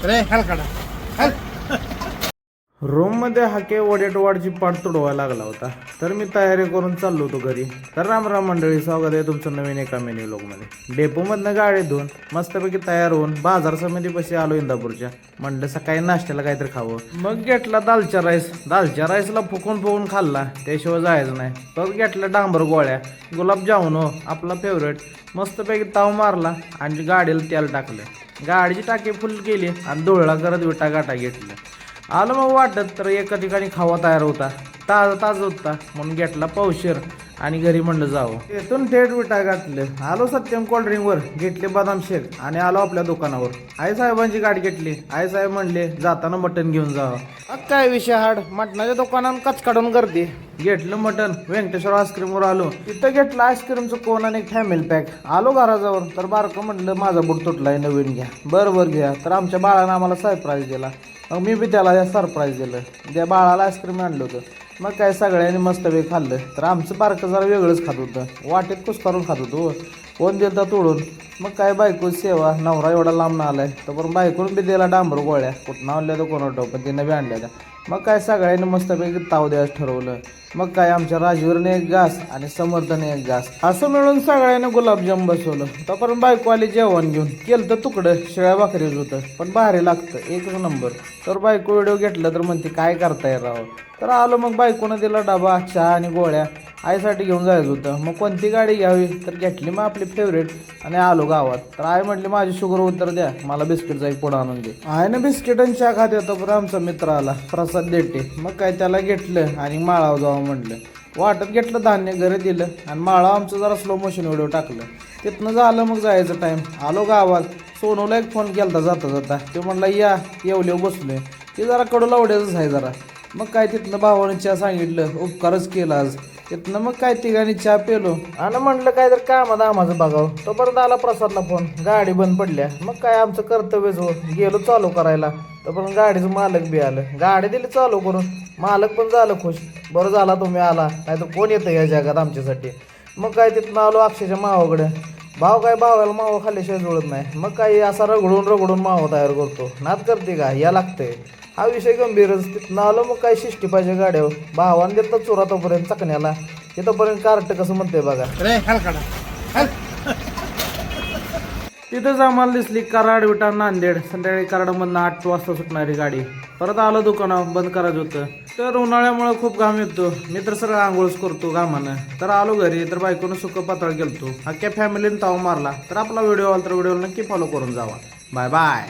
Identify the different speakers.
Speaker 1: रे हल काढा हल.
Speaker 2: रूममध्ये हाके वडेटवाडची पाठ तुडवायला लागला होता. तर मी तयारी करून चाललो होतो घरी. तर रामराम मंडळी, स्वागत आहे तुमचं नवीन एका मिनी व्लॉगमध्ये. डेपोमधनं गाडी धुवून मस्तपैकी तयार होऊन बाजार समितीपाशी आलो इंदापूरच्या. म्हणलं सकाळी नाश्त्याला काहीतरी खावं. मग घेतला दालचा राईस. दालच्या राईसला फुकून खाल्ला, त्याशिवाय जायचं नाही. परत घेतल्या डांबर गोळ्या, गुलाबजामुन हो आपला फेवरेट. मस्तपैकी ताव मारला आणि गाडीला तेल टाकलं. गाडीची टाकी फुल केली आणि धुळला करत विटा गाठा घेतलं. आलं मग वाटत तर एका ठिकाणी खावा तयार होता, ताजा होता म्हणून घेतला पावशेर आणि घरी म्हणलं जावं. तिथून थेट विटा घातलं. आलो सत्यम कोल्ड्रिंकवर, घेतले बदाम शेक आणि आलो आपल्या दुकानावर. आईसाहेबांची गाडी घेतली. आईसाहेब म्हणले जाताना मटण घेऊन जावं. काय विषय हाड, मटणाच्या दुकानात कच काढून गर्दी. घेतलं मटण. व्यंकटेश्वर आईस्क्रीमवर आलो. तिथं घेतलं आईस्क्रीमचं कोण आणि एक फॅमिली पॅक. आलो घराजवळ तर बारकं म्हटलं माझा बूट तुटलाय, नवीन घ्या. बरं घ्या. तर आमच्या बाळानं आम्हाला सरप्राईज दिला. मग मी बी त्याला सरप्राईज दिलं. त्या बाळाला आईस्क्रीम आणलं होतं. मग काय सगळ्यांनी मस्त वेळ खाल्लं. तर आमचं बारकं जरा वेगळंच खात होतं, वाटेत कुस्कारून खात होतो. कोण देता तोडून. मग काय बायको सेवा, नवरा एवढा लांब आलाय तर पण बायकोनं बी दिला डांबर गोळ्या. कुठं आणल्या तर कोणाटो, पण तिनं बी आणल्या. मग काय सगळ्यांनी मस्तपैकी ताव द्यायचं ठरवलं. मग काय आमच्या राजवीरने एक घास आणि समर्थने एक घास, असं मिळून सगळ्यांनी गुलाबजाम बसवलं. तोपर्यंत बायको आली जेवण घेऊन. केलं तर तुकडं शिळ्या भाकरीच होतं, पण भारी लागतं एकच नंबर. तर बायको व्हिडिओ घेतलं तर म्हणते काय करताय राव. तर आलो. मग बायकोनं दिला डबा, चहा आणि गोळ्या. आईसाठी घेऊन जायचं होतं. मग कोणती गाडी घ्यावी तर घेतली मग आपली फेवरेट आणि आलो गावात. तर आई म्हटली माझी शुगर उत्तर द्या, मला बिस्किटचा एक पुढं आणून दे. आईनं बिस्किट आणि चहा खात होता. पण आमचा मित्र आला प्रसाद देते. मग काय त्याला घेतलं आणि माळावर जावं म्हटलं. वाटत घेतलं धान्य, घरी दिलं आणि माळावर आमचं जरा स्लो मोशन व्हिडिओ टाकलं. तिथनं झालं मग जायचं टाईम. आलो गावात. सोनूला एक फोन केला जाता ते म्हणला या येवले बसलोय. ते जरा कडू लावड्याचंच आहे जरा. मग काय तिथनं भावानं चहा सांगितलं, उपकारच केला आज. तिथनं मग काय तिघांनी चहा पेलो आणि म्हणलं काय तर कामात आम्हाला बघावं. तो परत आला प्रसादला फोन, गाडी बंद पडल्या. मग काय आमचं कर्तव्यच हो, गेलो चालू करायला. तर पण गाडीचं मालक बी आलं. गाडी दिली चालू करून. मालक पण झालं खुश. बरं झाला तुम्ही आला, नाही तर कोण येतं या जगात आमच्यासाठी. मग काय तिथनं आलो अक्षयच्या मावाकडे. भाव काय भावाला मावा खाल्ल्याशिवाय जुळत नाही. मग काय असा रगडून मावा तयार करतो. नाद करते का या लागतंय. हा विषय गंभीरच. तिथनं आलो. मग काय शिष्टी पाहिजे गाड्यावर. भावाने देतात चोरा तोपर्यंत चकण्याला. तिथंपर्यंत कार्ट कसं म्हणते बघा.
Speaker 1: रे हल काढा हल.
Speaker 2: तिथंच आम्हाला दिसली कराड विटा नांदेड. संध्याकाळी कराडमधनं 8 वाजता सुटणारी गाडी. परत आलो दुकानावर, बंद करायचं होतं. तर उन्हाळ्यामुळे खूप घाम येतो. मी तर सगळं आंघोळच करतो घामानं. तर आलो घरी तर बायकोनं सुकं पातळ गेलतो. अख्ख्या फॅमिलीने ताव मारला. तर आपला व्हिडिओ आला तर व्हिडिओला नक्की फॉलो करून जावा. Bye bye.